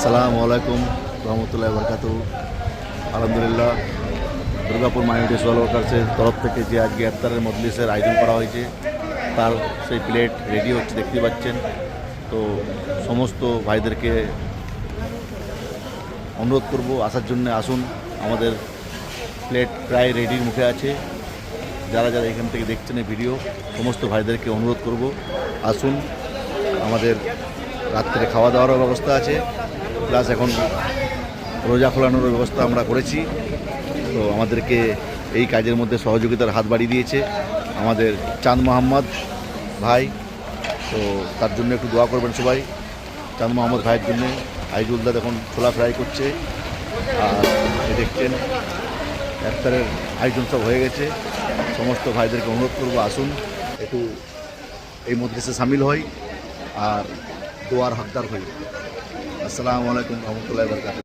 আসসালামু আলাইকুম রহমতুল্লাহি বরকাতু। আলহামদুলিল্লাহ, দুর্গাপুর মাইনরিটি সোশ্যাল ওয়ার্কার্সের তরফ থেকে যে আজকে ইফতারের মজলিসের আয়োজন করা হয়েছে তার সেই প্লেট রেডি হচ্ছে, দেখতে পাচ্ছেন। তো সমস্ত ভাইদেরকে অনুরোধ করব আসার জন্য। আসুন, আমাদের প্লেট প্রায় রেডির মুখে আছে। যারা যারা এখান থেকে দেখছেন এই ভিডিও, সমস্ত ভাইদেরকে অনুরোধ করব আসুন। আমাদের রাত্রে খাওয়া দাওয়ারও ব্যবস্থা আছে, প্লাস এখন রোজা খোলানোর ব্যবস্থা আমরা করেছি। তো আমাদেরকে এই কাজের মধ্যে সহযোগিতার হাত বাড়িয়ে দিয়েছে আমাদের চাঁদ মোহাম্মদ ভাই। তো তার জন্য একটু দোয়া করবেন সবাই চাঁদ মোহাম্মদ ভাইয়ের জন্যে। আইজুলদা এখন ছোলা ফ্রাই করছে, আর দেখছেন ইফতারের আয়োজন সব হয়ে গেছে। সমস্ত ভাইদেরকে অনুরোধ করবো আসুন, একটু এই মজলিসে সামিল হই আর দোয়ার হকদার হই। আসসালামু আলাইকুম রহমতুল্লাহি ওয়া বারাকাতুহু।